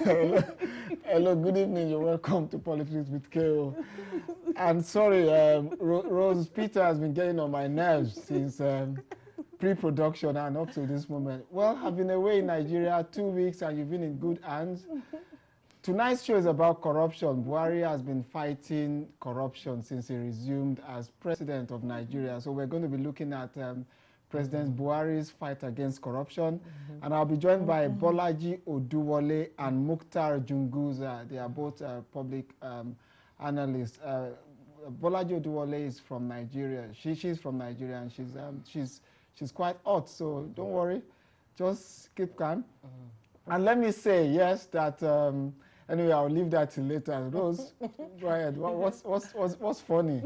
Hello, good evening. You're welcome to Politics with KO. And sorry, Rose Peter has been getting on my nerves since pre-production and up to this moment. Well, I've been away in Nigeria 2 weeks and you've been in good hands. Tonight's show is about corruption. Buhari has been fighting corruption since he resumed as president of Nigeria. So we're going to be looking at President Buhari's fight against corruption. And I'll be joined by Bolaji Oduwole and Mukhtar Junguza. They are both public analysts. Bolaji Oduwole is from Nigeria. She's from Nigeria and she's quite hot. So don't worry, just keep calm. And let me say, yes, that anyway, I'll leave that till later. Rose, go ahead. What's funny?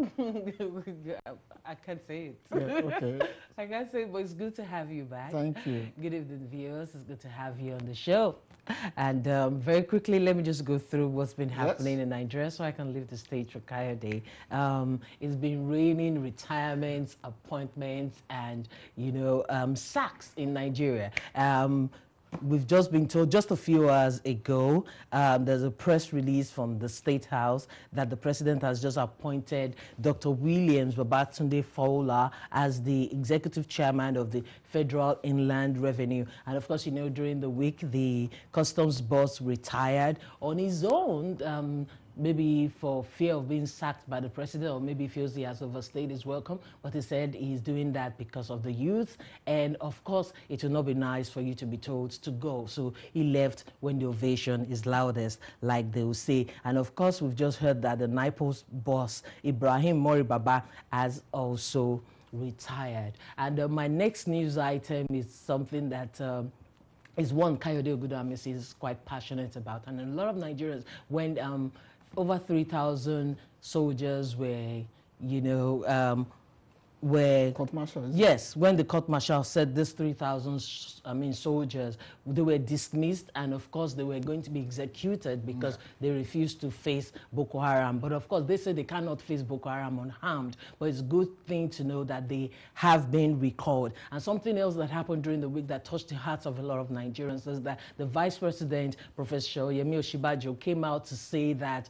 I can't say it. Yeah, okay. I can't say it, but it's good to have you back. Thank you. Good evening, viewers. It's good to have you on the show. And very quickly, let me just go through what's been happening in Nigeria so I can leave the stage for Kayode. It's been raining retirements, appointments, and, sacks in Nigeria. We've just been told just a few hours ago, there's a press release from the State House that the president has just appointed Dr. Williams Babatunde Fowler as the executive chairman of the Federal Inland Revenue. And of course, during the week, the customs boss retired on his own, maybe for fear of being sacked by the president, or maybe feels he has overstayed his welcome, but he said he's doing that because of the youth. And of course, it will not be nice for you to be told to go. So he left when the ovation is loudest, like they will say. And of course, we've just heard that the NIPO's boss, Ibrahim Mori Baba, has also retired. And my next news item is something that is one Kayode Ogudamisi is quite passionate about. And a lot of Nigerians, when over 3,000 soldiers were, court-martials. Yes, when the court-martial said this 3,000, soldiers, they were dismissed, and of course they were going to be executed because they refused to face Boko Haram. But of course they said they cannot face Boko Haram unharmed. But it's a good thing to know that they have been recalled. And something else that happened during the week that touched the hearts of a lot of Nigerians is that the Vice President, Professor Yemi Osinbajo, came out to say that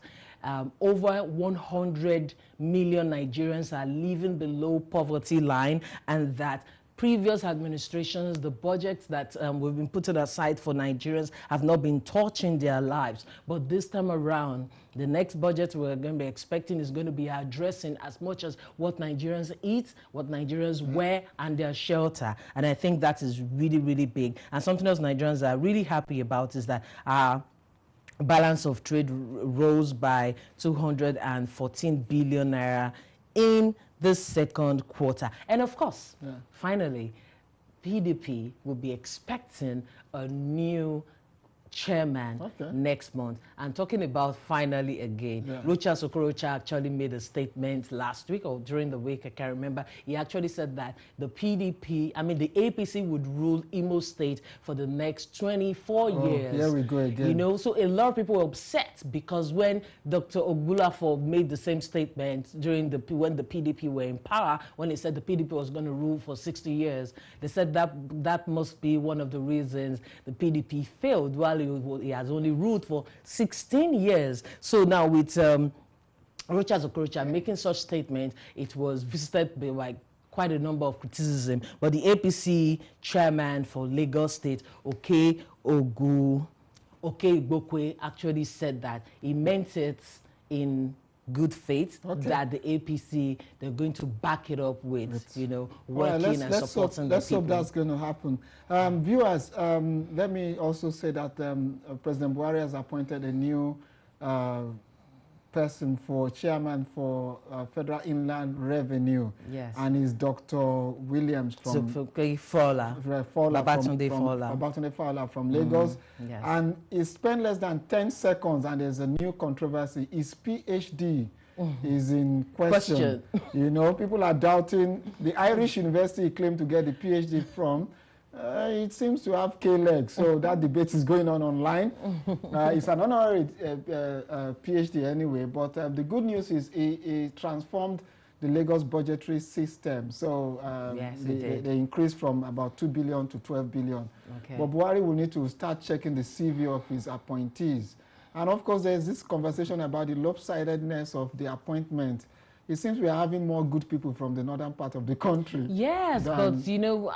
over 100 million Nigerians are living below poverty line, and that previous administrations, the budgets that we've been putting aside for Nigerians have not been touching their lives. But this time around, the next budget we're going to be expecting is going to be addressing as much as what Nigerians eat, what Nigerians wear, and their shelter. And I think that is really, really big. And something else Nigerians are really happy about is that balance of trade rose by 214 billion naira in the second quarter. And of course, finally, PDP will be expecting a new chairman next month. And talking about finally again, Rochas Okorocha actually made a statement last week or during the week, I can't remember. He actually said that the PDP, the APC would rule Imo State for the next 24 years. Here we go again. So a lot of people were upset because when Dr. Ogbulafor made the same statement during when the PDP were in power, when he said the PDP was going to rule for 60 years, they said that must be one of the reasons the PDP failed, while he has only ruled for 16 years. So now with Rochas Okorocha making such statement, it was visited by quite a number of criticism. But the APC chairman for Lagos State, Oke Igbokwe, actually said that he meant it in good faith, that the APC, they're going to back it up with, working and supporting the people. Let's hope that's going to happen. Viewers, let me also say that President Buhari has appointed a new person for chairman for Federal Inland Revenue. Yes. And is Dr. Williams from Babatunde Fowler from Lagos. Yes. And he spent less than 10 seconds and there's a new controversy. His PhD is in question. People are doubting the Irish university he claimed to get the PhD from. It seems to have K-legs, so that debate is going on online. It's an honorary PhD anyway, but the good news is he transformed the Lagos budgetary system. So Yes, they increased from about 2 billion to 12 billion. Okay. But Buhari will need to start checking the CV of his appointees. And of course, there's this conversation about the lopsidedness of the appointment. It seems we are having more good people from the northern part of the country. Yes, but you know,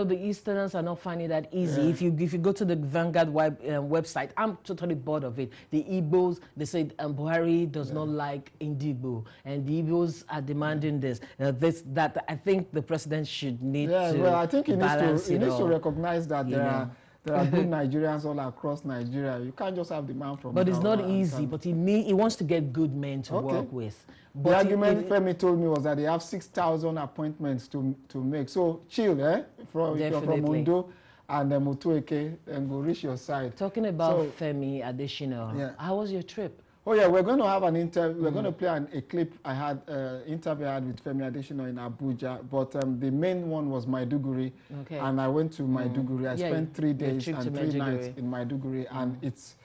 the Easterners are not finding that easy. Yeah. If you go to the Vanguard website, I'm totally bored of it. The Igbos, they said Buhari does not like Indigo, and the Igbos are demanding this, that. I think the president should need to. Well, I think he needs to recognize that there are good Nigerians all across Nigeria. You can't just have the man from. But it's not easy. But he wants to get good men to work with. But the argument Femi told me was that they have 6,000 appointments to make. So chill, if you're from Ondo and Mutueke, and go reach your side. Talking about Femi Adesina, how was your trip? Oh yeah, we're going to have an interview. We're going to play a clip I had, interview I had with Femi Adesina in Abuja. But the main one was Maiduguri, and I went to Maiduguri. I spent 3 days and 3 nights in Maiduguri, and it's.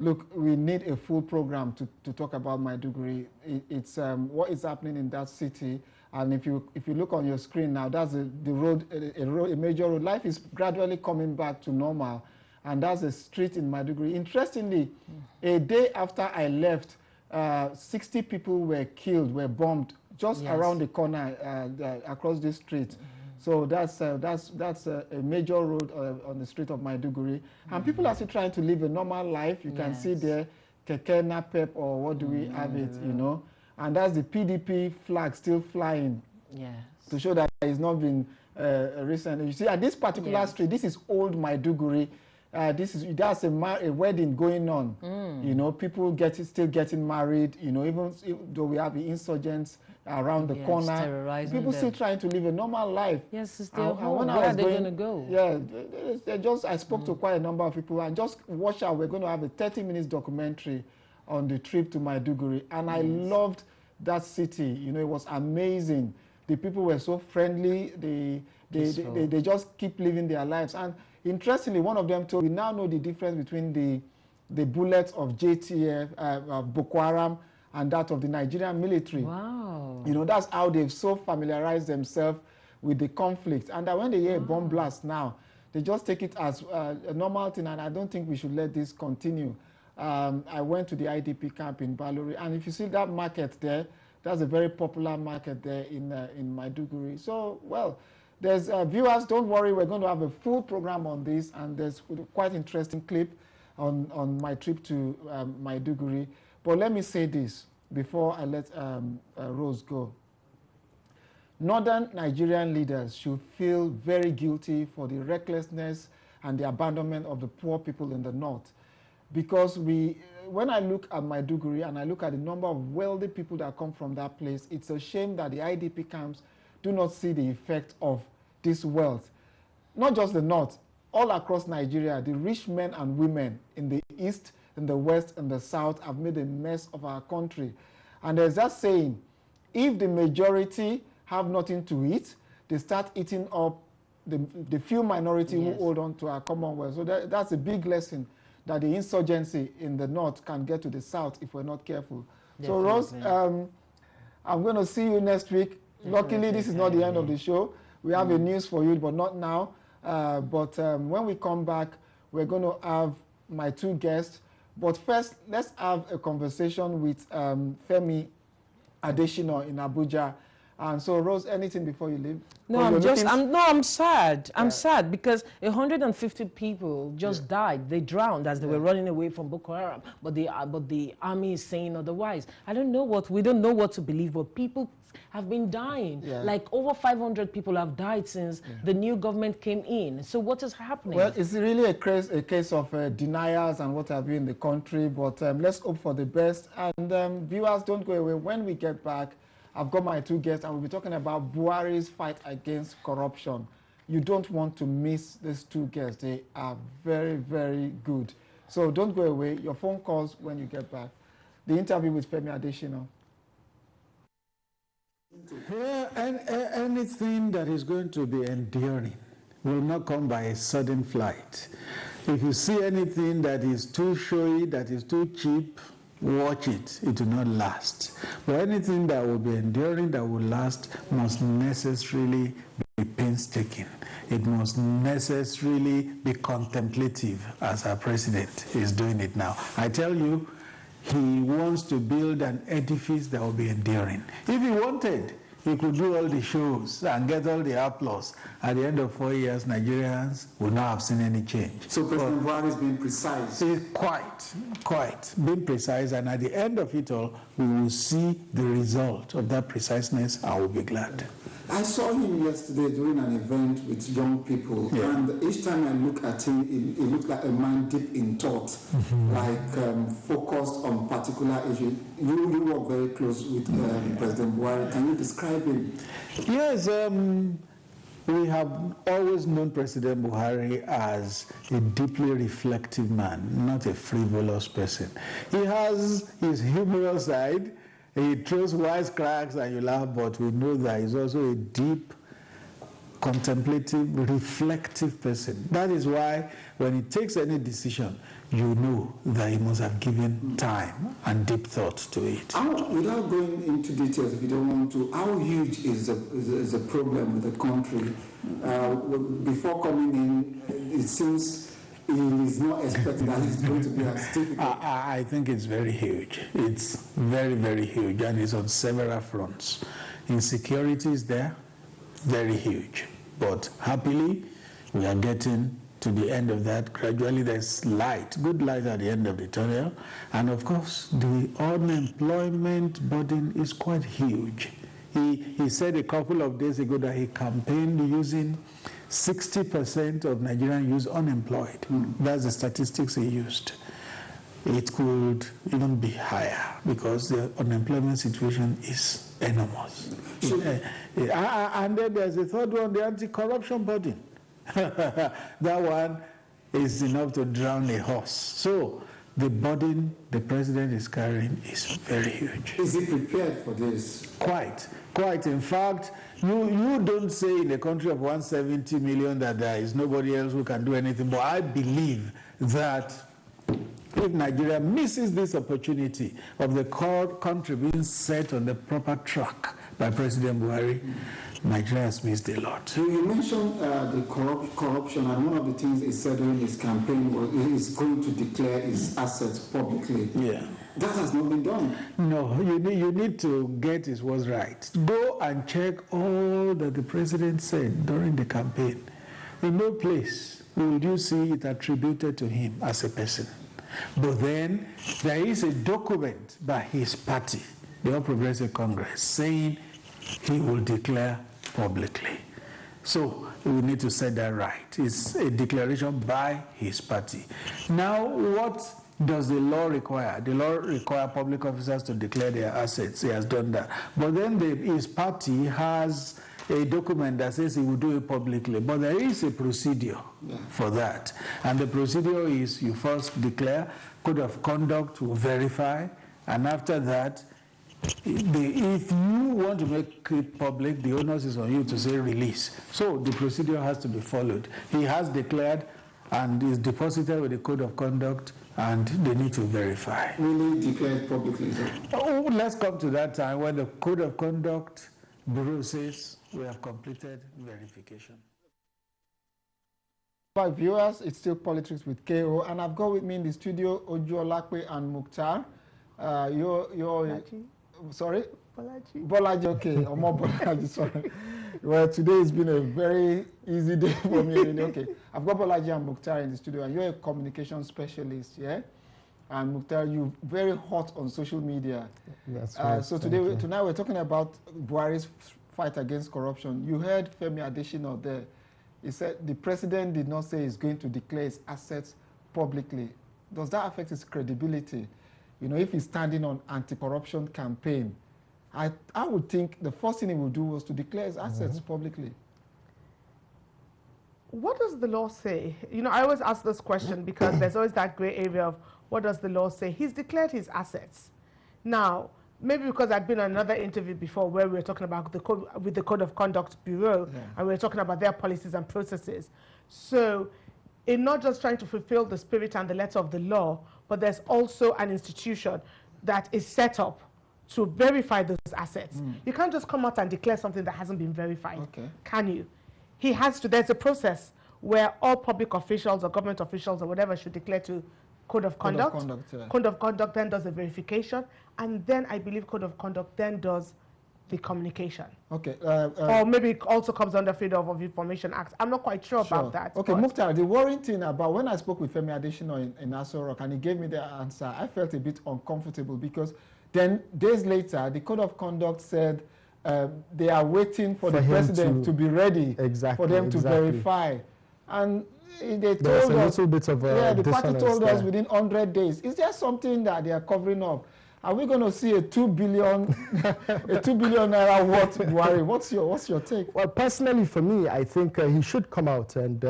Look, we need a full program to talk about Maiduguri. It's what is happening in that city, and if you look on your screen now, that's the road, a major road. Life is gradually coming back to normal, and that's a street in Maiduguri. Interestingly, a day after I left, 60 people were killed, were bombed just around the corner across this street. So that's a major road on the street of Maiduguri. And people are still trying to live a normal life. You can see there, Keke Napep, or what do we have it, you know. And that's the PDP flag still flying to show that it's not been recent. You see, at this particular street, this is old Maiduguri. That's a wedding going on. You know, people still getting married, you know, even though we have the insurgents around the corner. People still trying to live a normal life. Yes, it's their home. Where are they going to go? Yeah, I spoke to quite a number of people, and just watch out. We're going to have a 30-minute documentary on the trip to Maiduguri, and I loved that city. You know, it was amazing. The people were so friendly. They just keep living their lives. And interestingly, one of them told me, we now know the difference between the bullets of JTF, of Boko Haram, and that of the Nigerian military. Wow. You know, that's how they've so familiarized themselves with the conflict. And that when they hear a bomb blast now, they just take it as a normal thing, and I don't think we should let this continue. I went to the IDP camp in Baluri, and if you see that market there, that's a very popular market there in Maiduguri. So, well, there's viewers, don't worry, we're going to have a full program on this, and there's quite interesting clip on my trip to Maiduguri. But let me say this before I let Rose go. Northern Nigerian leaders should feel very guilty for the recklessness and the abandonment of the poor people in the north. Because when I look at Maiduguri and I look at the number of wealthy people that come from that place, it's a shame that the IDP camps do not see the effect of this wealth. Not just the north, all across Nigeria, the rich men and women in the east, in the west, and the south have made a mess of our country. And there's that saying, if the majority have nothing to eat, they start eating up the few minority who hold on to our commonwealth. So that's a big lesson that the insurgency in the north can get to the south if we're not careful. Definitely. So Rose, I'm going to see you next week. Luckily, this is not the end of the show. We have a news for you, but not now. But when we come back, we're going to have my 2 guests. But first, let's have a conversation with Femi Adesina in Abuja. And so, Rose, anything before you leave? No, I'm sad. I'm sad because 150 people just died. They drowned as they were running away from Boko Haram. But the army is saying otherwise. We don't know what to believe, but people have been dying. Like over 500 people have died since the new government came in. So what is happening? Well, it's really a case of denials and what have you in the country. But let's hope for the best. And viewers, don't go away. When we get back, I've got my 2 guests, and we'll be talking about Buhari's fight against corruption. You don't want to miss these 2 guests. They are very, very good. So don't go away. Your phone calls when you get back. The interview with Femi Adesina. Anything that is going to be enduring will not come by a sudden flight. If you see anything that is too showy, that is too cheap, watch it, it will not last. But anything that will be enduring, that will last, must necessarily be painstaking. It must necessarily be contemplative, as our president is doing it now. I tell you, he wants to build an edifice that will be enduring. If he wanted, he could do all the shows and get all the applause. At the end of 4 years, Nigerians will not have seen any change. So President Buhari is being precise. He's quite being precise, and at the end of it all, we will see the result of that preciseness, and we'll be glad. I saw him yesterday during an event with young people, and each time I look at him, he looks like a man deep in thought, like focused on particular issues. You work very close with President Buhari. Can you describe him? Yes, we have always known President Buhari as a deeply reflective man, not a frivolous person. He has his humorous side. He throws wisecracks and you laugh, but we know that he's also a deep, contemplative, reflective person. That is why when he takes any decision, you know that he must have given time and deep thought to it. Without going into details, if you don't want to, how huge is the problem with the country? Before coming in, it seems he is not expecting that it's going to be as difficult. I think it's very huge. It's very, very huge, and it's on several fronts. Insecurity is there, very huge. But happily, we are getting to the end of that. Gradually, there's light, good light at the end of the tunnel. And of course, the unemployment burden is quite huge. He said a couple of days ago that he campaigned using 60% of Nigerian youth unemployed. That's the statistics he used. It could even be higher because the unemployment situation is enormous. And then there's a third one, the anti-corruption burden. That one is enough to drown a horse. So the burden the president is carrying is very huge. Is he prepared for this? Quite. In fact, you don't say in a country of 170 million that there is nobody else who can do anything, but I believe that if Nigeria misses this opportunity of the country being set on the proper track by President Buhari, Nigeria has missed a lot. You mentioned the corruption, and one of the things he said during his campaign was he is going to declare his assets publicly. Yeah. That has not been done. No, you need to get his words right. Go and check all that the president said during the campaign. In no place will you see it attributed to him as a person. But then there is a document by his party, the All Progressive Congress, saying he will declare publicly. So we need to set that right. It's a declaration by his party. Now, what does the law require? The law requires public officers to declare their assets. He has done that. But then his party has a document that says he will do it publicly. But there is a procedure for that. And the procedure is you first declare, code of conduct will verify, and after that, if you want to make it public, the onus is on you to say release. So the procedure has to be followed. He has declared and is deposited with the code of conduct, and they need to verify. Really declared publicly? Oh, let's come to that time when the code of conduct bureau says we have completed verification. By viewers, it's still Politics with KO, and I've got with me in the studio Ojuolakpe and Mukhtar. Sorry? Bolaji, okay. Or more Bolaji, sorry. Well, today has been a very easy day for me, really. Okay. I've got Bolaji and Mukhtar in the studio, and you're a communication specialist, yeah? And Mukhtar, you're very hot on social media. That's right. So tonight we're talking about Buhari's fight against corruption. You heard Femi Adesina there. He said the president did not say he's going to declare his assets publicly. Does that affect his credibility? You know, if he's standing on anti-corruption campaign, I would think the first thing he would do was to declare his assets publicly. What does the law say? You know, I always ask this question because there's always that gray area of what does the law say? He's declared his assets. Now, maybe because I'd been on another interview before where we were talking about the code, with the Code of Conduct Bureau, and we were talking about their policies and processes. So, in not just trying to fulfill the spirit and the letter of the law, but there's also an institution that is set up to verify those assets. You can't just come out and declare something that hasn't been verified, can you? He has to, there's a process where all public officials or government officials or whatever should declare to Code of Conduct. Code of Conduct then does the verification, and then I believe Code of Conduct then does the communication. Okay. Or maybe it also comes under Freedom of Information Act. I'm not quite sure about that. Okay, Mukhtar, the worrying thing about when I spoke with Femi Adesina in Aso Rock and he gave me the answer, I felt a bit uncomfortable because then days later, the Code of Conduct said they are waiting for the president to be ready for them to verify. And they told us, the party told us within 100 days. Is there something that they are covering up? Are we going to see a 2 billion naira worth Buhari? What's your take? Well, personally, for me, I think he should come out and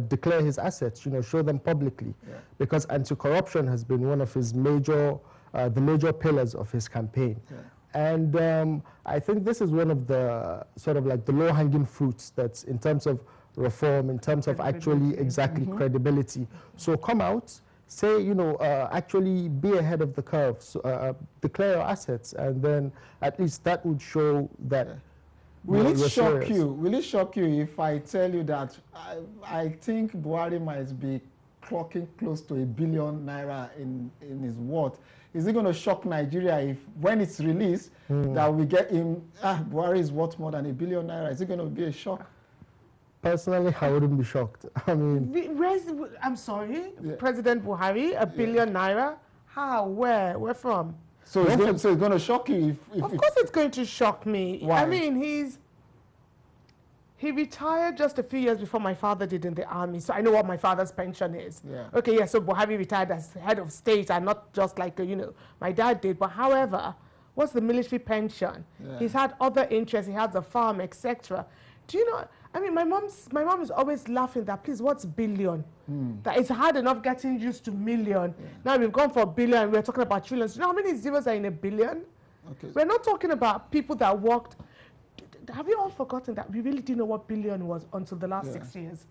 declare his assets. Show them publicly, because anti-corruption has been one of his major, the major pillars of his campaign. And I think this is one of the sort of like the low-hanging fruits that's in terms of reform, in terms of actually credibility. So come out. Say, actually be ahead of the curve, so, declare your assets, and then at least that would show that. Will it shock you? Will it shock you if I tell you that I think Buhari might be clocking close to R1 billion in his worth? Is it going to shock Nigeria if, when it's released, that we get him, Buhari is worth more than R1 billion? Is it going to be a shock? Personally, I wouldn't be shocked. I mean, I'm sorry, President Buhari, R1 billion naira? How? Where from? So it's going to shock you if of course it's going to shock me. Why? I mean, he retired just a few years before my father did in the army, so I know what my father's pension is. Okay, so Buhari retired as head of state and not just like, my dad did. But however, what's the military pension? He's had other interests, he has a farm, etc. Do you know, I mean, my mom is always laughing that, please, what's billion? That it's hard enough getting used to million. Now we've gone for billion, we're talking about trillions. Do you know how many zeros are in a billion? We're not talking about people that worked. Have you all forgotten that we really didn't know what billion was until the last 6 years?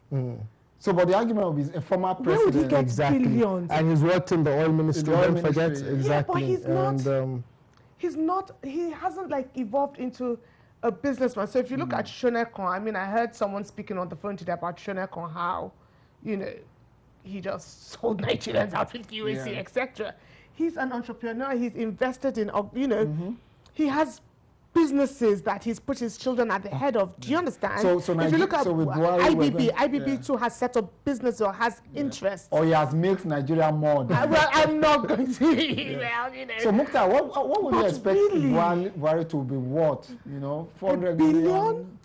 So, but the argument will be a former president. Where would he get billions? And he's worked in the oil ministry, don't forget. Exactly. Yeah, but he's not, he hasn't like evolved into a businessman. So if you look at Shonekon, I mean, I heard someone speaking on the phone today about Shonekon, how, he just sold Nigerians out with UAC, etc. He's an entrepreneur. He's invested in, he has businesses that he's put his children at the head of. Do you understand? So if you look at Buhari, IBB too has set up business or has interests. Or he has milked Nigeria more. Well, I'm not going to, So Mukhtar, what would you expect Buhari to be worth? 400 billion?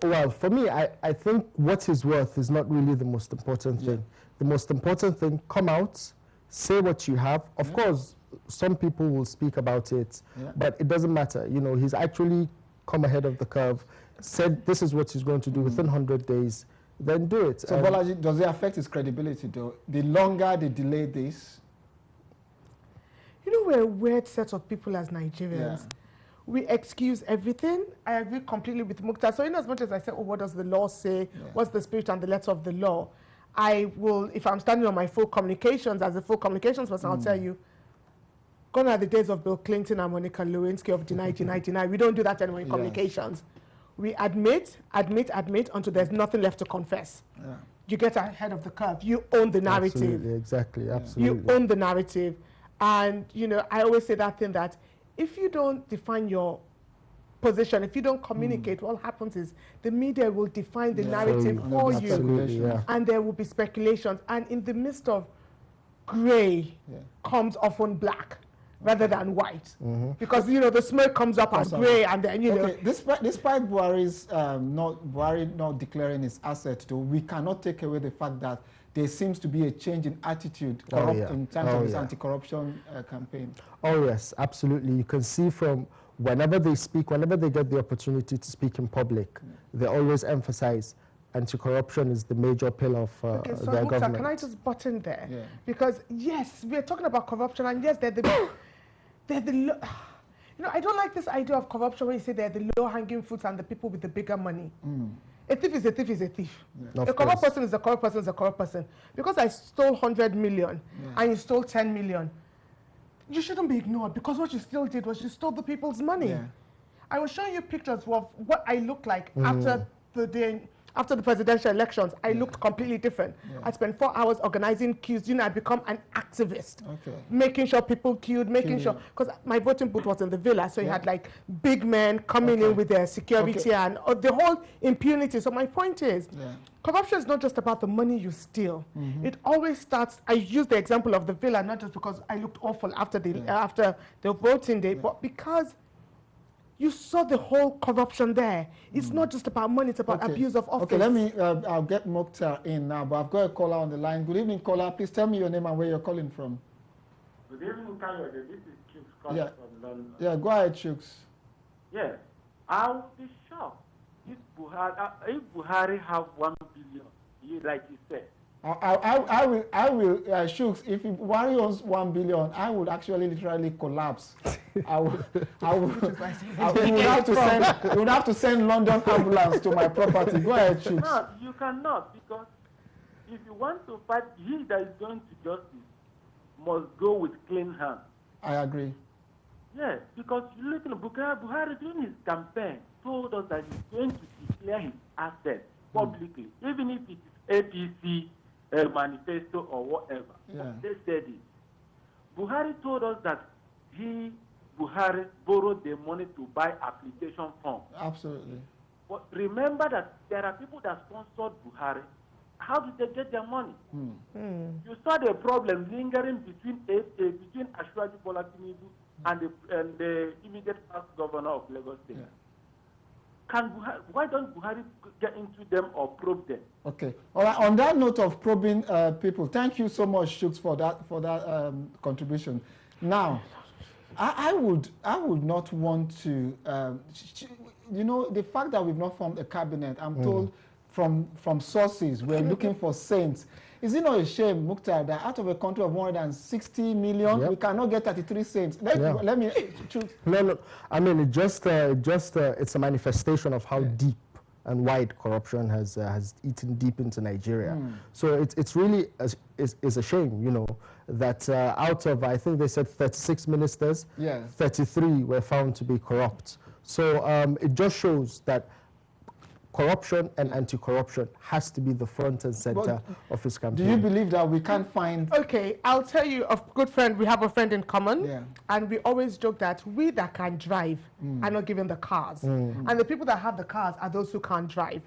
Well, for me, I think what he's worth is not really the most important thing. The most important thing, come out, say what you have. Of course, some people will speak about it, but it doesn't matter. He's actually come ahead of the curve, said this is what he's going to do within 100 days, then do it. So, Bolaji, does it affect his credibility, though? The longer they delay this? We're a weird set of people as Nigerians. We excuse everything. I agree completely with Mukhtar. So in as much as I say, what does the law say? What's the spirit and the letter of the law? I will, if I'm standing on my full communications, as a full communications person, I'll tell you, gone are the days of Bill Clinton and Monica Lewinsky of deny. We don't do that anymore in communications. We admit until there's nothing left to confess. You get ahead of the curve. You own the narrative. Absolutely, exactly, absolutely. You own the narrative. And, I always say that thing that if you don't define your position, if you don't communicate, what happens is the media will define the narrative for you. And there will be speculations. And in the midst of gray comes often black rather than white. Because, the smoke comes up as gray and then, Okay, despite Buhari's not declaring his assets, though, we cannot take away the fact that there seems to be a change in attitude in terms of this anti-corruption campaign. Oh, yes, absolutely. You can see from whenever they speak, whenever they get the opportunity to speak in public, they always emphasize anti-corruption is the major pillar of their government. Can I just butt in there? Because, yes, we're talking about corruption, and yes, they're the I don't like this idea of corruption when you say they're the low-hanging fruits and the people with the bigger money. A thief is a thief is a thief. A corrupt person is a corrupt person is a corrupt person. Because I stole 100 million and you stole 10 million, you shouldn't be ignored, because what you still did was you stole the people's money. Yeah. I was showing you pictures of what I looked like after the day, after the presidential elections. I looked completely different. Yeah. I spent 4 hours organizing queues. You know, I become an activist, Okay. making sure people queued, making sure, because my voting booth was in the villa, so you had like big men coming in with their security and the whole impunity. So my point is, corruption is not just about the money you steal. It always starts. I use the example of the villa not just because I looked awful after the voting day, but because you saw the whole corruption there. It's not just about money, it's about abuse of office. Okay, let me, I'll get Mukhtar in now, but I've got a caller on the line. Good evening, caller. Please tell me your name and where you're calling from. Good evening, Kayode. This is Chooks calling from London. Yeah, go ahead, Chooks. Yes, I would be shocked if Buhari have 1 billion, like you said. I will, Chooks, if Buhari owns 1 billion, I would actually literally collapse. I would have to send London ambulance to my property. Go ahead, Chooks. No, you cannot, because if you want to fight, he that is going to justice must go with clean hands. I agree. Yes, because you look at Buhari during his campaign told us that he's going to declare his assets publicly, even if it is APC manifesto or whatever. Yeah. They said it. Buhari told us that Buhari borrowed the money to buy application forms. Absolutely. But remember that there are people that sponsored Buhari. How did they get their money? You saw the problem lingering between Ashwaji Bola Tinubu and the immediate past governor of Lagos State. Yeah. Why don't Buhari get into them or probe them? Okay. All right. On that note of probing people, thank you so much, Chooks, for that contribution. Now, I would not want to, you know, the fact that we've not formed a cabinet, I'm told from sources, we're looking for saints. Is it not a shame, Mukhtar, that out of a country of 160 million, we cannot get 33 saints? Let me choose. No. I mean, it's a manifestation of how deep and wide corruption has eaten deep into Nigeria. So it's really is a shame, you know, that out of, I think they said 36 ministers, 33 were found to be corrupt. So it just shows that corruption and anti-corruption has to be the front and center of his campaign. Do you believe that we can't find... Okay, I'll tell you, a good friend, we have a friend in common, and we always joke that we that can drive are not given the cars. And the people that have the cars are those who can't drive.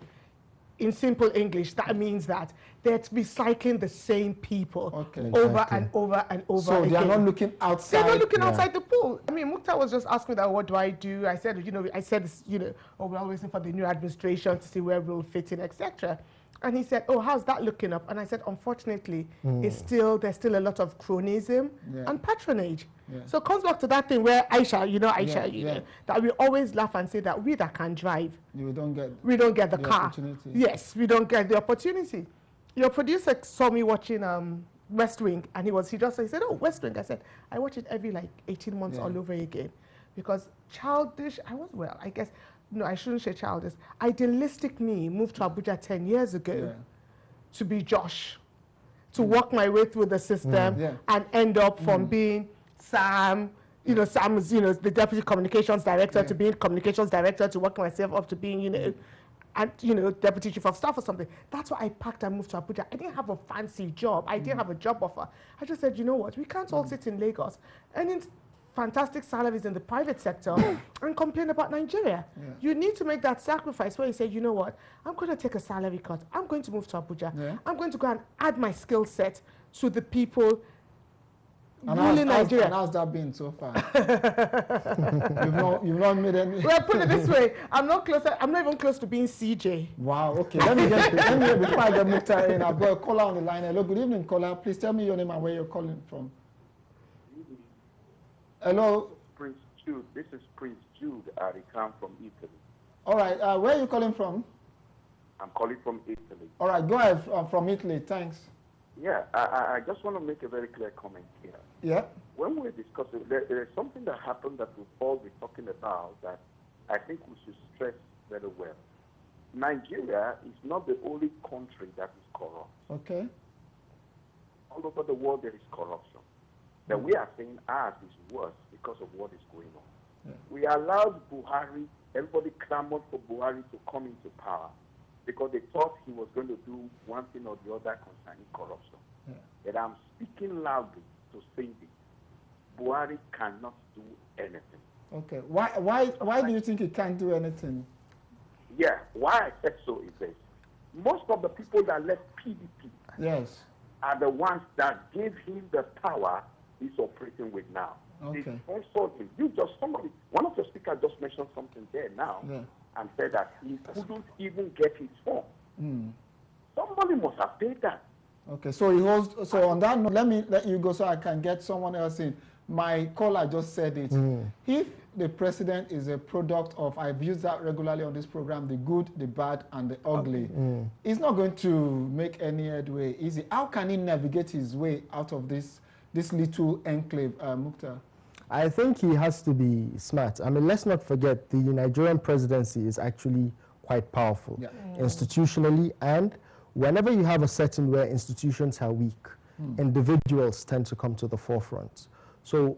In simple English, that means that they're recycling the same people over and over and over so again. So they are not looking outside? They're not looking outside the pool. I mean, Mukhtar was just asking that, what do? I said, you know, we're always waiting for the new administration to see where we'll fit in, etc. And he said, oh, how's that looking up? And I said, unfortunately, there's still a lot of cronyism and patronage. So it comes back to that thing where Aisha, that we always laugh and say that we that can drive, we don't get the car. Yes, we don't get the opportunity. Your producer saw me watching West Wing, and he said, oh, West Wing. I said, I watch it every like 18 months all over again, because childish, I guess, no, I shouldn't say childish. Idealistic me moved to Abuja 10 years ago to be Josh, to work my way through the system and end up from being Sam, Sam is, the deputy communications director to being communications director, to work myself up to being, deputy chief of staff or something. That's why I packed and moved to Abuja. I didn't have a fancy job. I didn't have a job offer. I just said, you know what, we can't all sit in Lagos earning fantastic salaries in the private sector and complain about Nigeria. You need to make that sacrifice where you say, you know what, I'm going to take a salary cut. I'm going to move to Abuja. I'm going to go and add my skill set to the people ruling Nigeria. And how's that been so far? you've not made any... Well, put it this way, I'm not even close to being CJ. Wow, okay. Let me before I get Mukhtar in, I've got a caller on the line. Hello, good evening, caller. Please tell me your name and where you're calling from. Hello? Prince Jude. This is Prince Jude Arikam from Italy. All right. Where are you calling from? I'm calling from Italy. All right. Go ahead from Italy. Thanks. Yeah. I just want to make a very clear comment here. Yeah. When we're discussing, there is something that happened that we'll all be talking about that I think we should stress very well. Nigeria is not the only country that is corrupt. Okay. All over the world there is corruption. But we are saying ours is worse because of what is going on. We allowed Buhari, everybody clamored for Buhari to come into power because they thought he was going to do one thing or the other concerning corruption. But I'm speaking loudly to say this. Buhari cannot do anything. Okay. Why do you think he can't do anything? Yeah, why I said so is this. Most of the people that left PDP Yes. are the ones that gave him the power he's operating with now. Okay. They sponsored him. One of the speakers just mentioned something there now and said that he couldn't even get his phone. Somebody must have paid that. Okay, so he holds, so on that note, let me let you go so I can get someone else in. My caller just said it. If the president is a product of, I've used that regularly on this program, the good, the bad, and the ugly, he's not going to make any headway easy. How can he navigate his way out of this little enclave, Mukhtar? I think he has to be smart. I mean, let's not forget the Nigerian presidency is actually quite powerful institutionally, and whenever you have a setting where institutions are weak, individuals tend to come to the forefront. So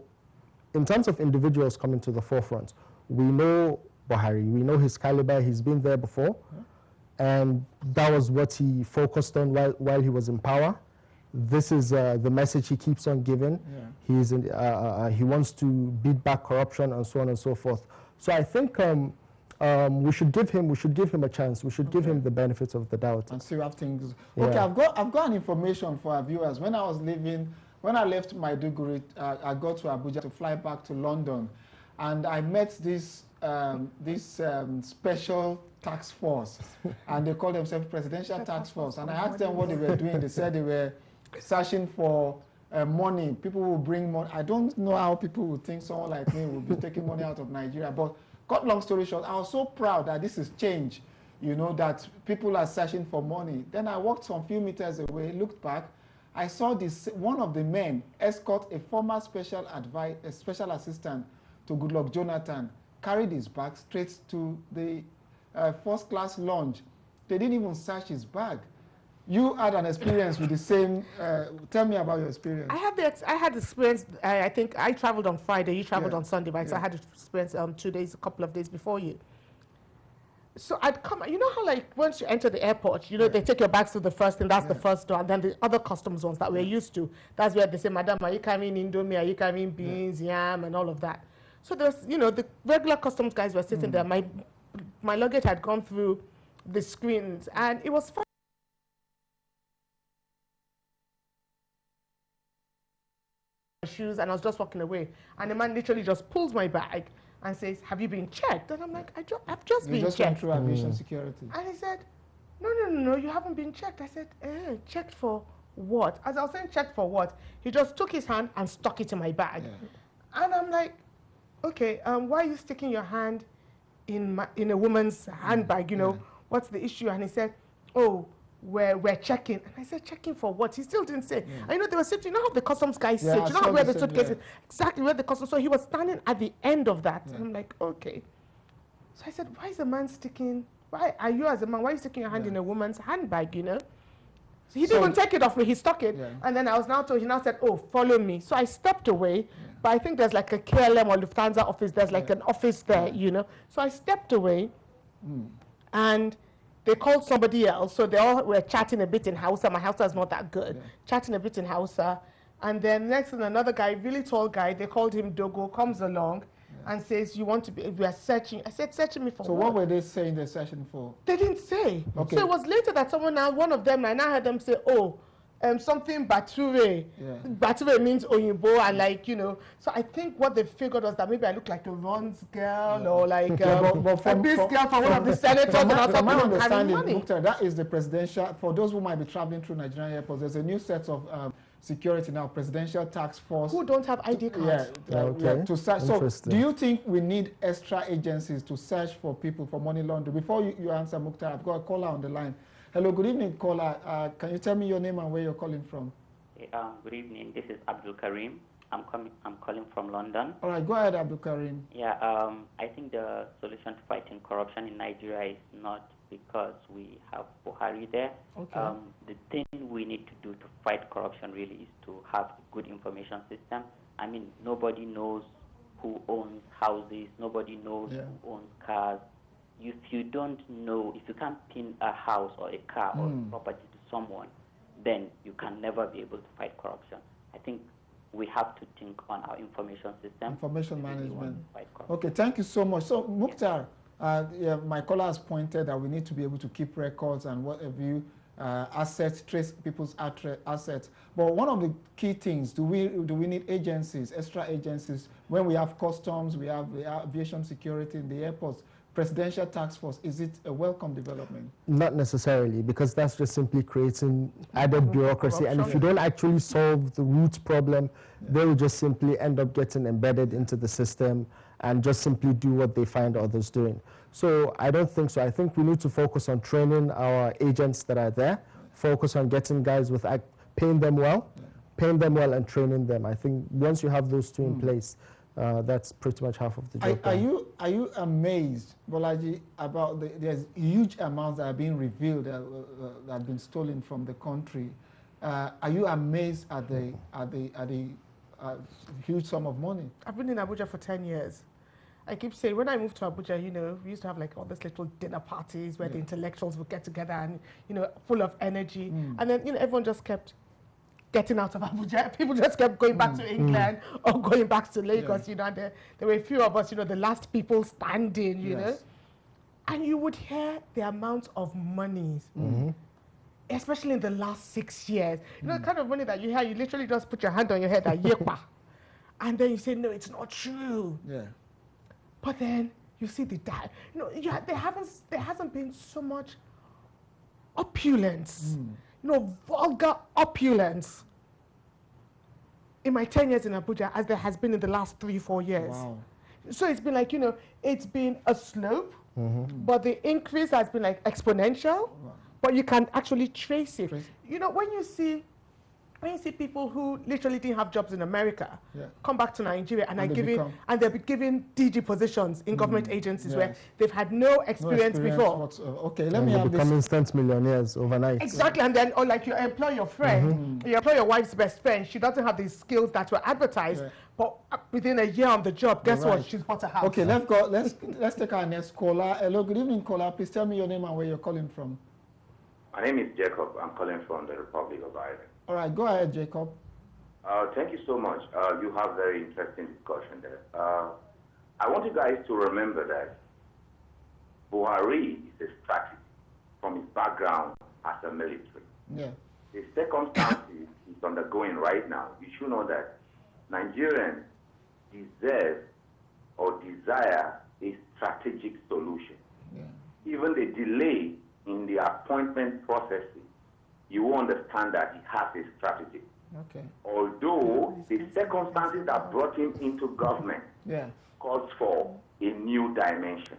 in terms of individuals coming to the forefront, we know Buhari, we know his caliber, he's been there before, and that was what he focused on while he was in power. This is the message he keeps on giving. He wants to beat back corruption and so on and so forth. So I think we should give him a chance. We should give him the benefits of the doubt and see how things. Okay, I've got an information for our viewers. When I left Maiduguri, I got to Abuja to fly back to London, and I met this special task force, and they call themselves Presidential Task Force. And I asked them what they were doing. They said they were searching for money. People will bring money. I don't know how people would think someone like me would be taking money out of Nigeria, but cut long story short, I was so proud that this is change, you know, that people are searching for money. Then I walked some few meters away, looked back, I saw one of the men escort a former special assistant to Goodluck Jonathan, carried his bag straight to the first-class lounge. They didn't even search his bag. You had an experience with the same. Tell me about your experience. I had experience. I think I traveled on Friday. You traveled on Sunday, right? So I had experience a couple of days before you. So I'd come. You know how like once you enter the airport, you know they take your bags to the first thing. That's the first door, and then the other customs ones that we're used to. That's where they say, "Madam, are you carrying Indomie? Are you carrying beans, yam, and all of that?" So there's, you know, the regular customs guys were sitting there. My luggage had gone through the screens, and it was fun. Shoes, and I was just walking away, and the man literally just pulls my bag and says, "Have you been checked?" And I'm like, I've just been checked. Went through aviation security. And he said, no, you haven't been checked. I said, checked for what? As I was saying, checked for what? He just took his hand and stuck it in my bag. And I'm like, okay, why are you sticking your hand in a woman's handbag? You know, what's the issue? And he said, oh, we're checking. And I said, checking for what? He still didn't say. And you know, they were sitting, you know how the customs guys sit? You know how where the suitcases? Exactly where the customs. So he was standing at the end of that. And I'm like, okay. So I said, why is a man sticking, why are you as a man, why are you sticking your hand in a woman's handbag, you know? So he didn't even take it off me, he stuck it. And then I was now told, he now said, oh, follow me. So I stepped away, but I think there's like a KLM or Lufthansa office, there's like an office there, you know? So I stepped away, and they called somebody else, so they all were chatting a bit in Hausa. My Hausa is not that good. Chatting a bit in Hausa. And then next thing, another guy, really tall guy, they called him Dogo, comes along and says, you want to be, we are searching. I said, searching me for what? So what were they saying they're searching for? They didn't say. Okay. So it was later that one of them, I now heard them say, oh, something Bature. Bature means Oyinbo, and like, you know. So I think what they figured was that maybe I look like a Ron's girl or like a biz girl for one of the senators. From my understanding, Mukhtar, that is the presidential, for those who might be traveling through Nigerian airports, there's a new set of security now, Presidential Task Force. Who don't have ID cards. To search. So do you think we need extra agencies to search for people for money laundering? Before you answer, Mukhtar, I've got a caller on the line. Hello, good evening, caller. Can you tell me your name and where you're calling from? Good evening. This is Abdul Karim. I'm calling from London. All right, go ahead, Abdul Karim. Yeah, I think the solution to fighting corruption in Nigeria is not because we have Buhari there. Okay. The thing we need to do to fight corruption really is to have a good information system. I mean, nobody knows who owns houses, nobody knows who owns cars. If you don't know, if you can't pin a house or a car or a property to someone, then you can never be able to fight corruption. I think we have to think on our information system. Information management. Okay, thank you so much. So, Mukhtar, my caller has pointed that we need to be able to keep records and what have you, assets, trace people's assets. But one of the key things, do we need agencies, extra agencies? When we have customs, we have the aviation security in the airports, presidential task force, is it a welcome development? Not necessarily, because that's just simply creating added bureaucracy. And if you don't actually solve the root problem, they will just simply end up getting embedded into the system and just simply do what they find others doing. So I don't think so. I think we need to focus on training our agents that are there, focus on getting guys with, paying them well and training them. I think once you have those two in place, that's pretty much half of the job. Are you amazed, Bolaji, about there's huge amounts that are being revealed that have been stolen from the country? Are you amazed at the huge sum of money? I've been in Abuja for 10 years. I keep saying, when I moved to Abuja, you know, we used to have like all these little dinner parties where the intellectuals would get together and, you know, full of energy. And then, you know, everyone just kept getting out of Abuja. People just kept going back to England or going back to Lagos, you know, and there were a few of us, you know, the last people standing, you know. And you would hear the amount of monies, especially in the last 6 years. You know, the kind of money that you hear, you literally just put your hand on your head and yepa. And then you say, no, it's not true. Yeah. But then you see the you know, there hasn't been so much opulence, you know, vulgar opulence in my 10 years in Abuja as there has been in the last 3-4 years. Wow. So it's been like, you know, it's been a slope, but the increase has been like exponential, but you can actually trace it. You know, when you see people who literally didn't have jobs in America come back to Nigeria and they're given DG positions in government agencies where they've had no experience before. Okay, let me have become instant millionaires overnight. Exactly, and then, or like you employ your friend, you employ your wife's best friend, she doesn't have the skills that were advertised, but within a year on the job, guess what? She's bought a house. Okay, let's take our next caller. Hello, good evening, caller. Please tell me your name and where you're calling from. My name is Jacob. I'm calling from the Republic of Ireland. All right, go ahead, Jacob. Thank you so much. You have very interesting discussion there. I want you guys to remember that Buhari is a strategist from his background as a military. Yeah. The circumstances he's undergoing right now, you should know that Nigerians deserve or desire a strategic solution. Yeah. Even the delay in the appointment processes, you will understand that he has a strategy. Okay. Although the circumstances that brought him into government calls for a new dimension.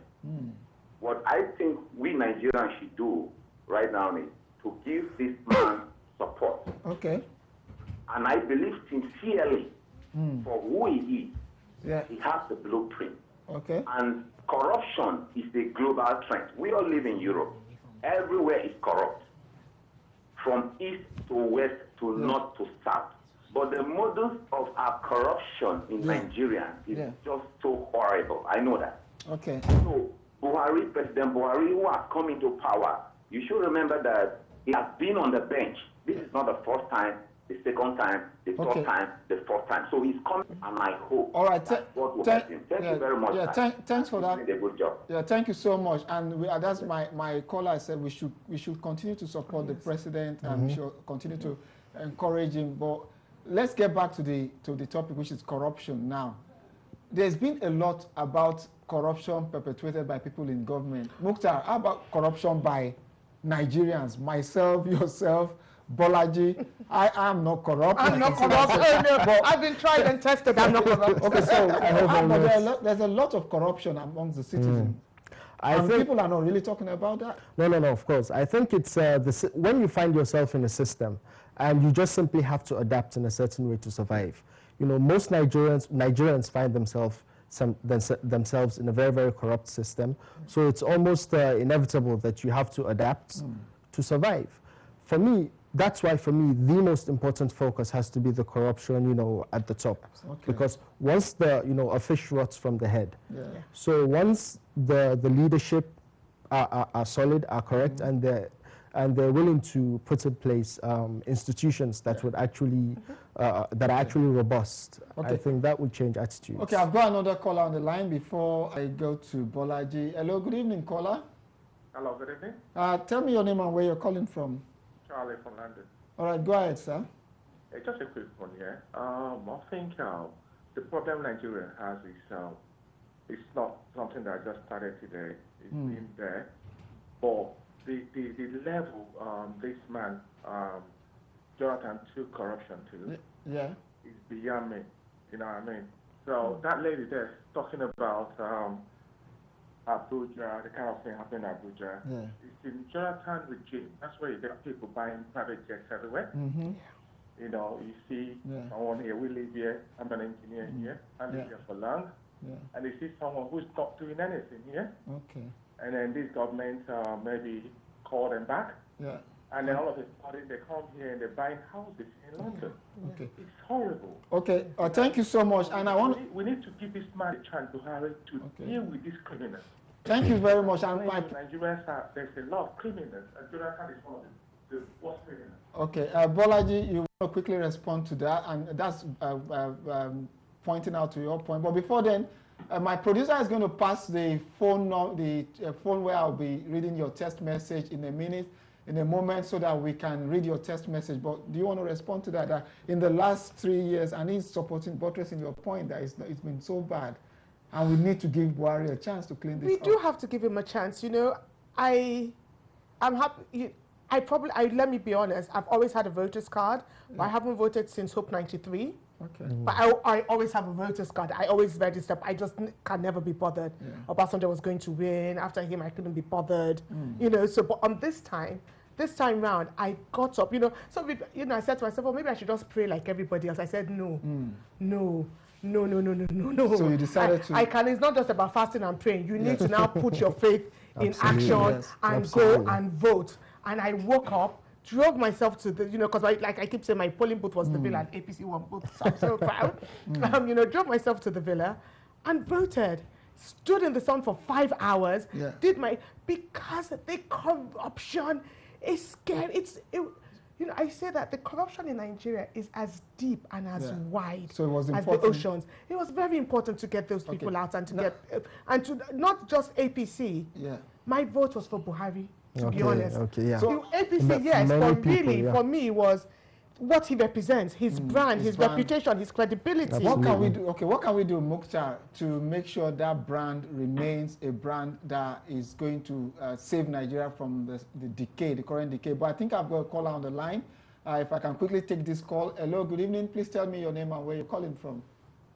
What I think we Nigerians should do right now is to give this man support. Okay. And I believe sincerely for who he is, he has the blueprint. Okay. And corruption is a global trend. We all live in Europe. Everywhere is corrupt, from east to west to north to south. But the models of our corruption in Nigeria is just so horrible. I know that. Okay. So Buhari, President Buhari, who has come into power, you should remember that he has been on the bench. This is not the first time, the second time, the third time, the fourth time. So he's coming, and I hope. All right. Thank you very much. Yeah, thanks for that. You did a good job. Yeah, thank you so much. And that's my caller said we should continue to support the president and we should continue to encourage him. But let's get back to the topic, which is corruption now. There's been a lot about corruption perpetuated by people in government. Mukhtar, how about corruption by Nigerians? Myself, yourself, Bolaji. I am not corrupt. I'm not corrupt. But I've been tried and tested. I'm not corrupt. Okay, so there's a lot of corruption amongst the citizens. I think people are not really talking about that. No, of course. I think it's when you find yourself in a system and you just simply have to adapt in a certain way to survive. You know, most Nigerians find themselves themselves in a very, very corrupt system. So it's almost inevitable that you have to adapt to survive. For me, that's why, for me, the most important focus has to be the corruption, you know, at the top. Okay. Because once the, you know, a fish rots from the head. Yeah. So once the leadership are solid, are correct, and they're willing to put in place institutions that would actually, that are actually robust. Okay. I think that would change attitudes. Okay, I've got another caller on the line before I go to Bolaji. Hello, good evening, caller. Hello, good evening. Tell me your name and where you're calling from. Charlie from London. All right, go ahead, sir. Just a quick one here. I think the problem Nigeria has is it's not something that just started today. It's been there. But the level this man, Jonathan, took corruption to is beyond me. You know what I mean? So that lady there talking about Abuja, the kind of thing happening in Abuja. Yeah. It's in Jonathan regime. That's where you get people buying private jets everywhere. You know, you see someone here, we live here, I'm an engineer here, I live here for long. And you see someone who's not doing anything here. Okay. And then these governments maybe call them back. Yeah. And then all of a sudden they come here and they're buying houses in London. Okay. It's horrible. Okay. Thank you so much. And we need to give this man a chance, Buhari, to deal with these criminals. Thank you very much. And Nigerians there's a lot of criminals, and Jonathan is one of the worst criminals. Okay. Bolaji, you want to quickly respond to that, and that's pointing out to your point. But before then, my producer is going to pass the phone where I'll be reading your text message in a moment, so that we can read your text message. But do you want to respond to that? That in the last 3 years, and he's buttressing your point that it's been so bad, and we need to give Buhari a chance to clean this up. We do have to give him a chance. You know, I'm happy. Let me be honest, I've always had a voter's card, but I haven't voted since Hope 93. Okay. But I always have a voter's card. I always register. I just can never be bothered. Obasanjo was going to win. After him, I couldn't be bothered. You know, so but on this time round, I got up, you know. So, you know, I said to myself, well, maybe I should just pray like everybody else. I said, no. So you decided to... It's not just about fasting and praying. You need to now put your faith in action and go and vote. And I woke up, drove myself to the, you know, because like I keep saying, my polling booth was the Villa and APC won both, so I'm so proud. You know, drove myself to the Villa and voted. Stood in the sun for 5 hours, because the corruption is scary. You know, I say that the corruption in Nigeria is as deep and as wide as the oceans. It was very important to get those people out and to and to not just APC. My vote was for Buhari. To be honest. So APC, yes, but really, for me, was what he represents, his brand, his reputation, his credibility. What can we do? Okay, what can we do, Mukhtar, to make sure that brand remains a brand that is going to save Nigeria from the decay, the current decay? But I think I've got a caller on the line. If I can quickly take this call. Hello, good evening. Please tell me your name and where you're calling from.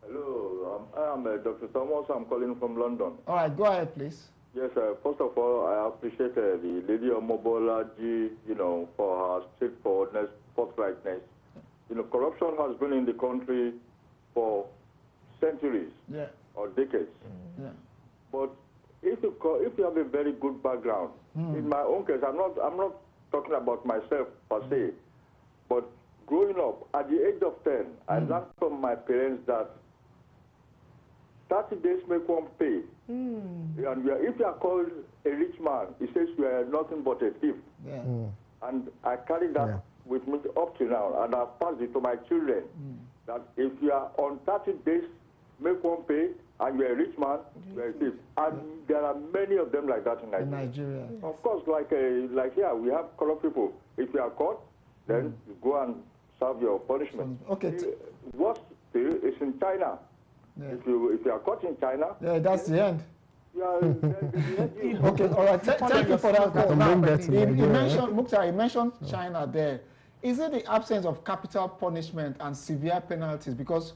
Hello, I'm Dr. Thomas. I'm calling from London. All right, go ahead, please. Yes, first of all, I appreciate the Lady Omobolaji, you know, for her straightforwardness, forthrightness. You know, corruption has been in the country for centuries or decades. But if you have a very good background, in my own case, I'm not talking about myself per se, but growing up at the age of 10, I learned from my parents that 30 days make one pay. And if you are called a rich man, he says you are nothing but a thief. And I carry that with me up to now, and I've passed it to my children, that if you are on 30 days, make one pay, and you're a rich man, you're a thief. And there are many of them like that in Nigeria. Of course, like here, we have corrupt people. If you are caught, then you go and serve your punishment. Okay. Worst is in China. If you are caught in China, that's the end. Okay, all right. Thank you for that. You mentioned, Mukhtar, you mentioned China there. Is it the absence of capital punishment and severe penalties? Because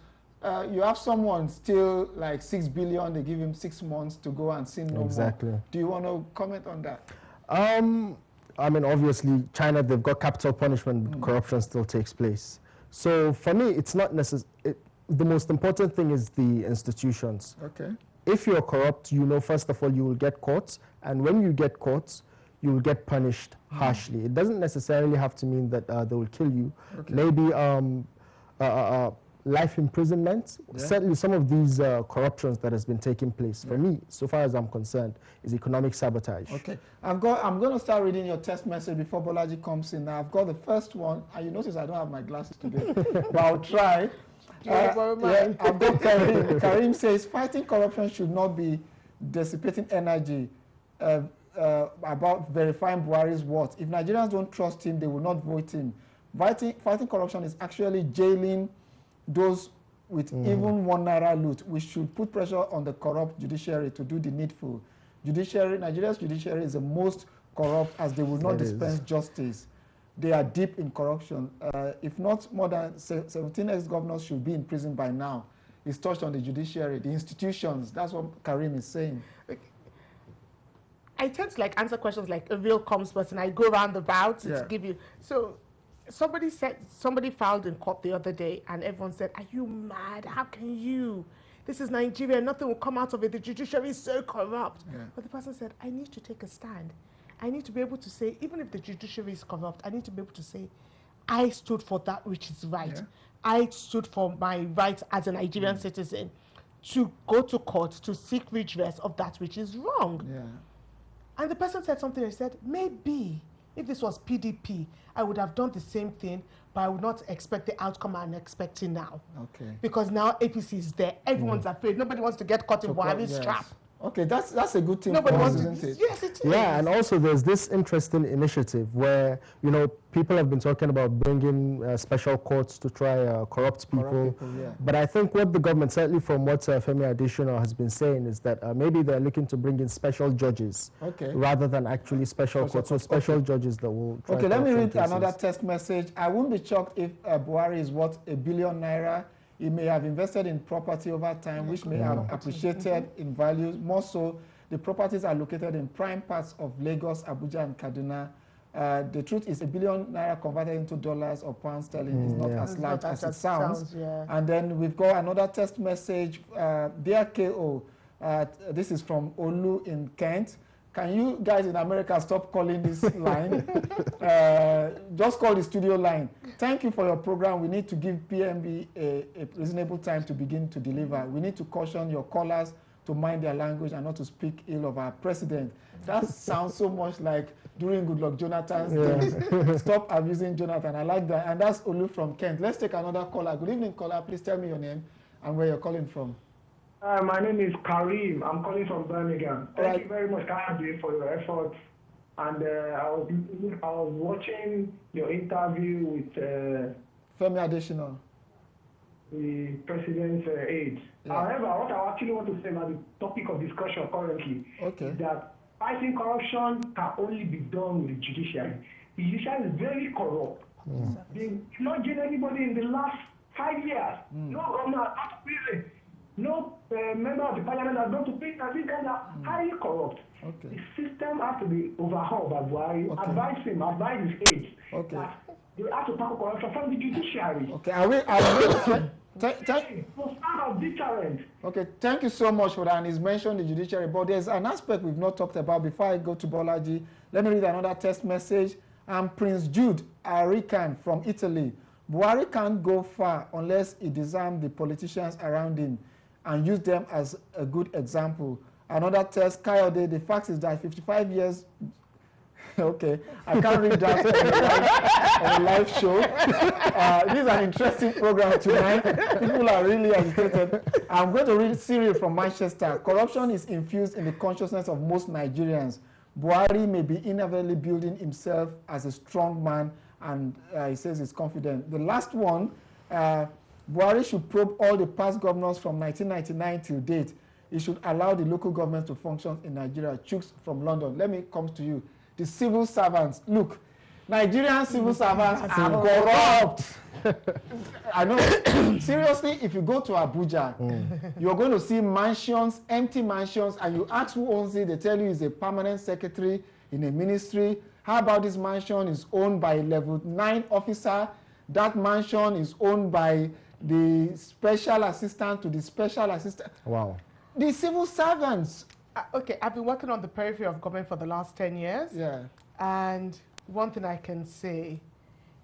you have someone still like 6 billion, they give him 6 months to go and sin no more. Do you want to comment on that? I mean, obviously, China, they've got capital punishment, corruption still takes place. So for me, it's not necessary. the most important thing is the institutions. Okay. If you're corrupt, you know, first of all, you will get caught. And when you get caught, you will get punished harshly. It doesn't necessarily have to mean that they will kill you. Okay. Maybe life imprisonment. Yeah. Certainly some of these corruptions that has been taking place, for me, so far as I'm concerned, is economic sabotage. Okay. I'm going to start reading your text message before Bolaji comes in. Now, I've got the first one, and you notice I don't have my glasses today, but I'll try. I've got Karim. Karim says, fighting corruption should not be dissipating energy about verifying Buhari's worth. If Nigerians don't trust him, they will not vote him. Fighting corruption is actually jailing those with even 1 naira loot. We should put pressure on the corrupt judiciary to do the needful. Nigeria's judiciary is the most corrupt, as they will not dispense justice. They are deep in corruption. If not, more than 17 ex-governors should be in prison by now. It's touched on the judiciary, the institutions. That's what Karim is saying. I tend to answer questions like a real comms person. I go around the route to give you. So somebody filed in court the other day, and everyone said, "Are you mad? How can you? This is Nigeria. Nothing will come out of it. The judiciary is so corrupt." Yeah. But the person said, "I need to take a stand. I need to be able to say, even if the judiciary is corrupt, I need to be able to say, I stood for that which is right. Yeah. I stood for my rights as a Nigerian citizen to go to court to seek redress of that which is wrong." Yeah. And the person said something, and said, maybe if this was PDP, I would have done the same thing, but I would not expect the outcome I'm expecting now. Okay. Because now APC is there. Everyone's afraid. Nobody wants to get caught in Buhari's trap. Okay, that's a good thing. Nobody wants isn't it? Yes, it is. Yeah, and also there's this interesting initiative where, you know, people have been talking about bringing special courts to try corrupt people. But I think what the government, certainly from what Femi Adesina has been saying, is that maybe they're looking to bring in special judges rather than actually special courts. So special judges that will try. Okay, let me read another text message. I wouldn't be shocked if Buhari is worth ₦1 billion. He may have invested in property over time, which may have appreciated in value. More so, the properties are located in prime parts of Lagos, Abuja, and Kaduna. The truth is, ₦1 billion converted into dollars or pounds sterling is not as large as it sounds. And then we've got another text message. Dear KO, this is from Olu in Kent. Can you guys in America stop calling this line? Just call the studio line. Thank you for your program. We need to give PMB a reasonable time to begin to deliver. We need to caution your callers to mind their language and not to speak ill of our president. That sounds so much like during Goodluck Jonathan's days. Stop abusing Jonathan. I like that. And that's Olu from Kent. Let's take another caller. Good evening, caller. Please tell me your name and where you're calling from. My name is Karim. I'm calling from Birmingham. Thank you very much, Kayode, for your efforts. And I was watching your interview with Femi Adesina, the president's aide. However, what I actually want to say about the topic of discussion currently is that fighting corruption can only be done with the judiciary. The judiciary is very corrupt. They've not jailed anybody in the last 5 years. No governor out of prison. No member of the parliament has gone to prison. These guys are highly corrupt. The system has to be overhauled by Buhari. Advise him, advise his aides. They have to tackle corruption from the judiciary. Thank you so much for that. And he's mentioned the judiciary, but there's an aspect we've not talked about. Before I go to Bolaji, let me read another text message. I'm Prince Jude Arikan from Italy. Buhari can't go far unless he disarms the politicians around him and use them as a good example. Another test, Kayode, the fact is that 55 years, okay, I can't read that on a live show. This is an interesting program tonight. People are really agitated. I'm going to read Cyril from Manchester. Corruption is infused in the consciousness of most Nigerians. Buhari may be inevitably building himself as a strong man, and he says he's confident. The last one, Buhari should probe all the past governors from 1999 till date. He should allow the local government to function in Nigeria. Chooks from London. Let me come to you. The civil servants. Look, Nigerian civil servants are corrupt. I know. Seriously, if you go to Abuja, you're going to see mansions, empty mansions, and you ask who owns it, they tell you he's a permanent secretary in a ministry. How about this mansion is owned by a level 9 officer? That mansion is owned by the special assistant to the special assistant. Wow. The civil servants. Okay, I've been working on the periphery of government for the last 10 years. Yeah. And one thing I can say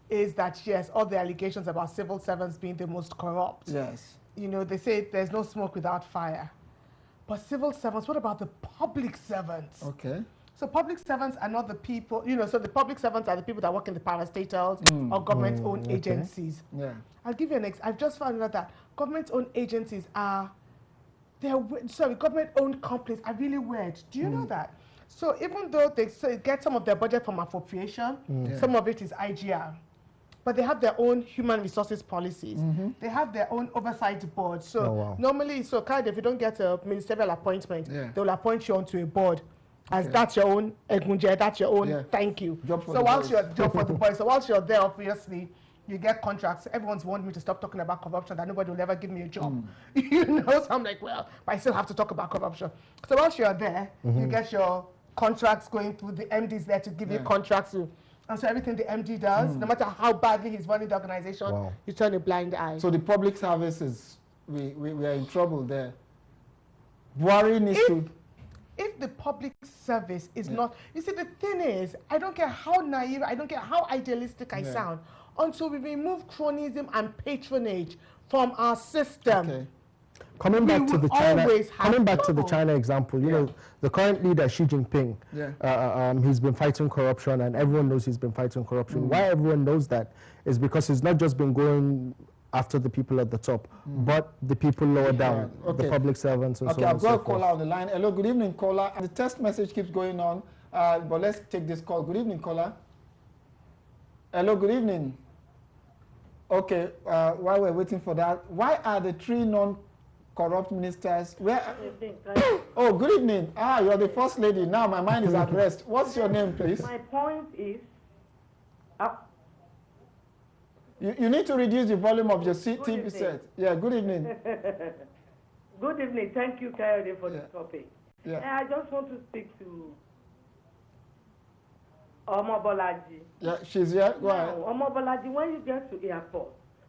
is that, yes, all the allegations about civil servants being the most corrupt. Yes. You know, they say there's no smoke without fire. But civil servants, what about the public servants? Okay. So public servants are not the people, you know, so the public servants are the people that work in the parastatals or government-owned agencies. Yeah. I'll give you an example. I've just found out that government-owned agencies are, government-owned companies are really weird. Do you know that? So even though they get some of their budget from appropriation, some of it is IGR, but they have their own human resources policies. They have their own oversight board. So normally, if you don't get a ministerial appointment, they will appoint you onto a board. As that's your own egunje, that's your own thank you. So whilst you're job for the boys, so whilst you're there, obviously, you get contracts. Everyone's wanting me to stop talking about corruption, that nobody will ever give me a job. You know, so I'm like, well, but I still have to talk about corruption. So whilst you're there, you get your contracts going through, the MD's there to give you contracts to. And so everything the MD does, no matter how badly he's running the organization, you turn a blind eye. So the public services, we are in trouble there. Buhari needs to... If the public service is not... You see, the thing is, I don't care how naive, I don't care how idealistic I sound, until we remove cronyism and patronage from our system. Okay. Coming back to the China example, you know, the current leader, Xi Jinping, he's been fighting corruption, and everyone knows he's been fighting corruption. Why everyone knows that is because he's not just been going after the people at the top, but the people lower down, the public servants and so on. Okay, I've got a caller on the line. Hello, good evening, caller. The text message keeps going on, but let's take this call. Good evening, caller. Hello, good evening. Okay, while we're waiting for that, why are the 3 non-corrupt ministers... Oh, good evening. You're the first lady. Now my mind is at rest. What's your name, please? My point is... You need to reduce the volume of your TV set. Yeah, good evening. Good evening. Thank you, Kayode, for the topic. Yeah. I just want to speak to Omobolaji. Yeah, she's here. Go ahead. Omobolaji, when you get to airport,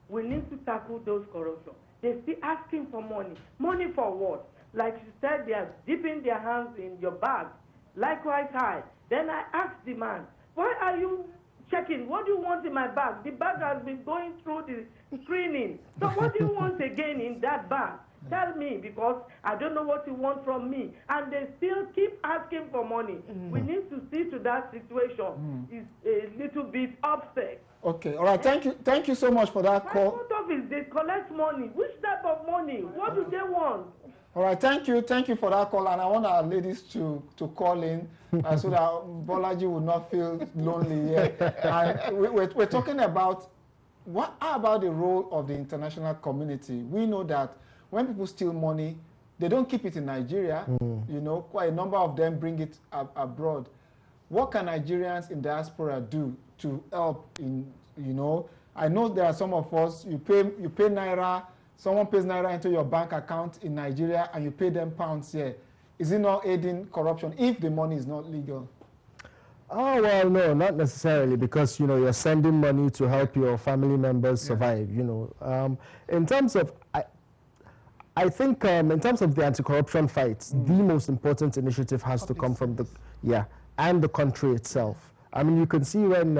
we need to tackle those corruption. They still asking for money. Money for what? Like you said, they are dipping their hands in your bag. Likewise, I. Then I asked the man, why are you checking? What do you want in my bag? The bag has been going through the screening. So what do you want again in that bag? Tell me, because I don't know what you want from me. And they still keep asking for money. We need to see to that situation. It's a little bit upset. Okay, all right. Thank you so much for that call. What office, they collect money. Which type of money? What do they want? All right, thank you for that call, and I want our ladies to call in so that Bolaji will not feel lonely here. And we're talking about how about the role of the international community? We know that when people steal money, they don't keep it in Nigeria. You know, quite a number of them bring it abroad. What can Nigerians in diaspora do to help in, you know? I know there are some of us, you pay Naira, someone pays Naira into your bank account in Nigeria and you pay them pounds here. Is it not aiding corruption if the money is not legal? Oh, well, no, not necessarily, because, you know, you're sending money to help your family members survive, you know. In terms of, I think in terms of the anti-corruption fight, the most important initiative has to come from and the country itself. I mean, you can see when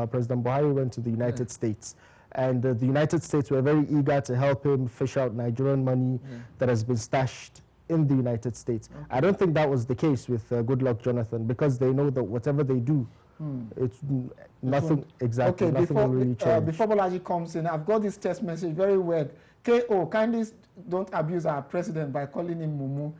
President Buhari went to the United States, and the United States were very eager to help him fish out Nigerian money that has been stashed in the United States. I don't think that was the case with Goodluck Jonathan, because they know that whatever they do, it's nothing exactly, nothing will really change. Before Bolaji comes in, I've got this text message, very weird. KO, kindly don't abuse our president by calling him Mumu.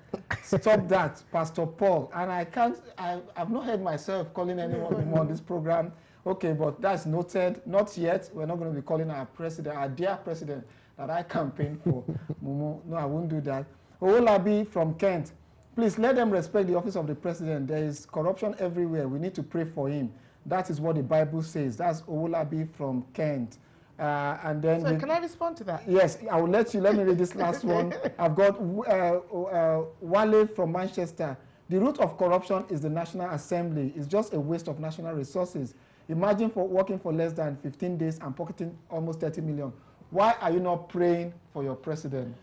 Stop that, Pastor Paul. And I've not heard myself calling anyone Mumu on this program. Okay, but that's noted. Not yet. We're not going to be calling our president, our dear president, that I campaigned for, Mumu. No, I won't do that. Owolabi from Kent. Please let them respect the office of the president. There is corruption everywhere. We need to pray for him. That is what the Bible says. That's Owolabi from Kent. And then so can I respond to that? Yes, I will let you. Let me read this last one. I've got Wale from Manchester. The root of corruption is the National Assembly. It's just a waste of national resources. Imagine working for less than 15 days and pocketing almost 30 million. Why are you not praying for your president?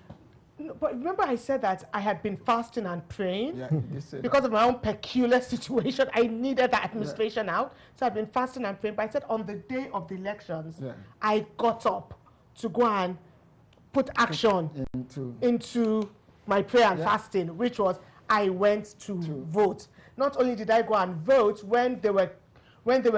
No, but remember I said that I had been fasting and praying because of my own peculiar situation. I needed the administration out. So I've been fasting and praying. But I said on the day of the elections, I got up to go and put action into my prayer and fasting, which was I went to vote. Not only did I go and vote, when they were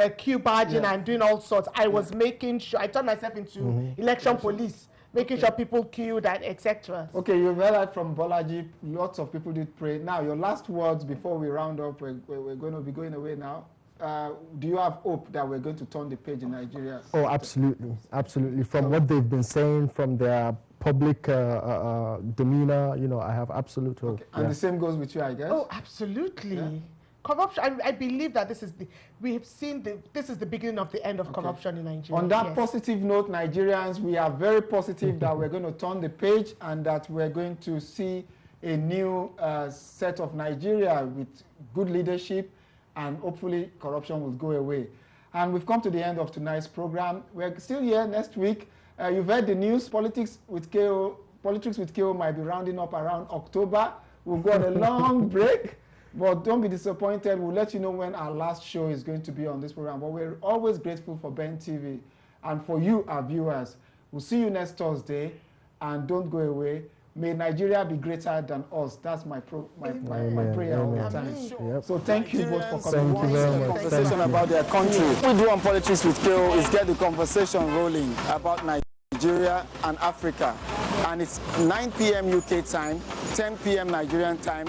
queue badging and doing all sorts, I was making sure, I turned myself into election police, making sure people queued and etc. Okay, you've heard that from Bolaji. Lots of people did pray. Now, your last words before we round up, we're going to be going away now. Do you have hope that we're going to turn the page in Nigeria? Oh, absolutely, absolutely. From what they've been saying, from their public demeanor, you know, I have absolute hope. Okay. And the same goes with you, I guess? Oh, absolutely. Yeah. Corruption, I believe that this is the beginning of the end of corruption in Nigeria. On that positive note, Nigerians, we are very positive that we're going to turn the page and that we're going to see a new set of Nigeria with good leadership, and hopefully corruption will go away. And we've come to the end of tonight's program. We're still here next week. You've heard the news. Politics with KO might be rounding up around October. We'll go on a long break. But don't be disappointed. We'll let you know when our last show is going to be on this program. But we're always grateful for Ben TV and for you, our viewers. We'll see you next Thursday. And don't go away. May Nigeria be greater than us. That's my prayer all the time. Yep. So thank you both for coming. Thank you very much. Conversation about their country. What we do on Politics with KO is get the conversation rolling about Nigeria and Africa. And it's 9 p.m. UK time, 10 p.m. Nigerian time.